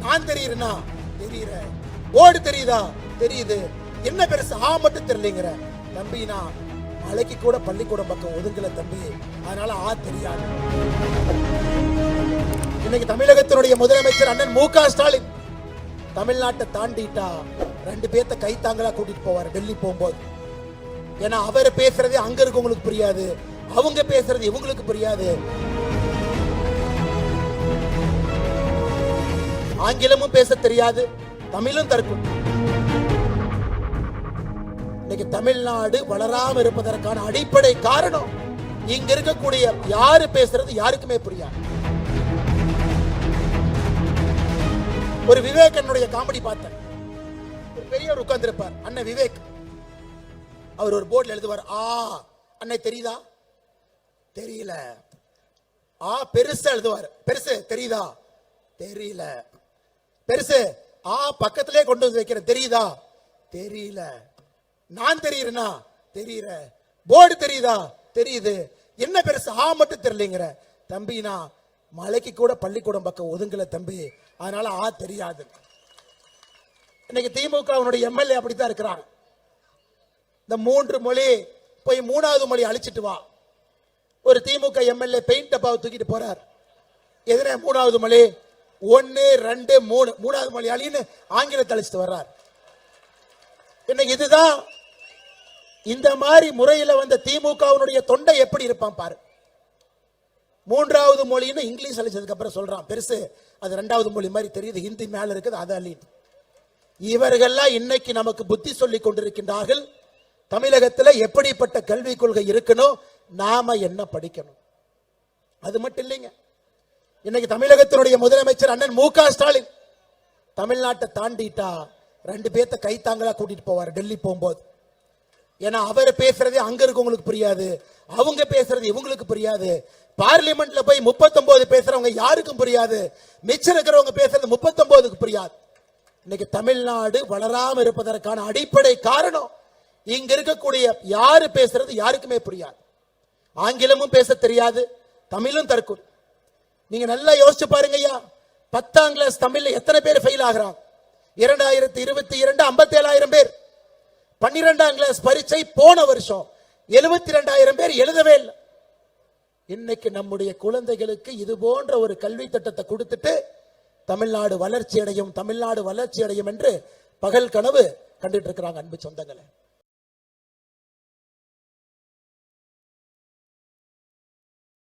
நான் தெரியுறேனா தெரியுற, போர்டு தெரியுதா தெரியுது, என்ன பெருசு ஆ மட்டும் தெரியலங்கிற தம்பி. நான் மலைக்கு கூட பள்ளிக்கூடம் பக்கம் ஒதுங்கல தம்பி, அதனால ஆ தெரியாது. இன்னைக்கு தமிழகத்தினுடைய முதலமைச்சர் அண்ணன் மு.க. ஸ்டாலின் தமிழ்நாட்டை தாண்டிட்டா 2 பேர்த்த கைத்தாங்களா கூட்டிட்டு போவார் டெல்லி போகும்போது. ஏன்னா அவர் பேசுறது அங்க இருக்கவங்களுக்கு புரியாது, அவங்க பேசுறது இவங்களுக்கு புரியாது. ஆங்கிலமும் பேச தெரியாது, தமிழும் தற்கும். இன்னைக்கு தமிழ்நாடு வளராம இருப்பதற்கான அடிப்படை காரணம் இங்க இருக்கக்கூடிய யாரு பேசுறது யாருக்குமே புரியாது. ஒரு விவேகனுடைய காமெடி பார்த்தேன். ஒரு பெரியவர் உட்கார்ந்து இருப்பார், அண்ணன் விவேக். அவர் ஒரு போர்டில் எழுதுவார், ஆ அண்ணே தெரியுதா தெரியல. ஆ பெருசா எழுதுவார், பெருசு தெரியுதா தெரியல. பெருசு ஆ பக்கத்திலே கொண்டு வந்து வைக்கிறேன், தெரியுதா தெரியல. நான் தெரியுறேனா தெரியுற, போர்டு தெரியுதா தெரியுது, என்ன பெருசு ஆ மட்டும் தெரியலங்கிற தம்பி. நான் மலைக்கு கூட பள்ளிக்கூடம் பக்கம் ஒதுங்கல தம்பி, அதனால ஆ தெரியாது. இன்னைக்கு திமுக எம்எல்ஏ அப்படித்தான் இருக்கிறாங்க. இந்த 3 மொழி போய் 3வது மொழி அழிச்சிட்டு வா. ஒரு திமுக எம்எல்ஏ பெயிண்ட் டப்பாவை தூக்கிட்டு போறார். எதிரே 3வது மொழி 1 2 3 3வது மொழி அழின்னு ஆங்கிலத்தை அழிச்சிட்டு வர்றார். இன்னைக்கு இதுதான் இந்த மாதிரி முறையில வந்த திமுகவினுடைய தொண்டை எப்படி இருப்பான் பாரு. 3வது மொழின்னு இங்கிலீஷ் அழிச்சதுக்கு அப்புறம் சொல்றான், பெருசு அது 2வது மொழி மாதிரி தெரியுது, ஹிந்தி மேல இருக்குது, அது அழின்னு. இவர்கள்லாம் இன்னைக்கு நமக்கு புத்தி சொல்லி கொண்டிருக்கின்றார்கள். தமிழகத்தில் எப்படிப்பட்ட கல்விக் கொள்கை இருக்கணும், நாம என்ன படிக்கணும். அது மட்டும் இல்லைங்க, இன்னைக்கு தமிழகத்தினுடைய முதலமைச்சர் அண்ணன் மு.க. ஸ்டாலின் தமிழ்நாட்டை தாண்டிட்டா 2 பேர்த்த கைத்தாங்களா கூட்டிட்டு போவார் டெல்லி போகும்போது. ஏன்னா அவர் பேசுறதே அங்க இருக்கவங்களுக்கு புரியாது, அவங்க பேசுறது இவங்களுக்கு புரியாது. பார்லிமெண்ட்ல போய் 39 பேசுறவங்க யாருக்கும் புரியாது, மிச்சம் இருக்கிறவங்க பேசுறது 39க்கு புரியாது. இன்னைக்கு தமிழ்நாடு வளராம இருப்பதற்கான அடிப்படை காரணம் இங்க இருக்கக்கூடிய யாரு பேசுறது யாருக்குமே புரியாது. ஆங்கிலமும் பேச தெரியாது, தமிழும் தற்கும். நீங்க நல்லா யோசிச்சு பாருங்க ஐயா, 10ஆம் கிளாஸ் தமிழ்ல எத்தனை பேர் ஃபெயில் ஆகிறாங்க? 2022 57,000 பேர். 12ஆம் கிளாஸ் பரீட்சை போன வருஷம் 72,000 பேர் எழுதவே இல்லை. இன்னைக்கு நம்முடைய குழந்தைகளுக்கு இது போன்ற ஒரு கல்வி திட்டத்தை கொடுத்துட்டு தமிழ்நாடு வளர்ச்சி அடையும், தமிழ்நாடு வளர்ச்சி அடையும் என்று பகல் கனவு கண்டுட்டு இருக்கிறாங்க. அன்பு சொந்தங்களே,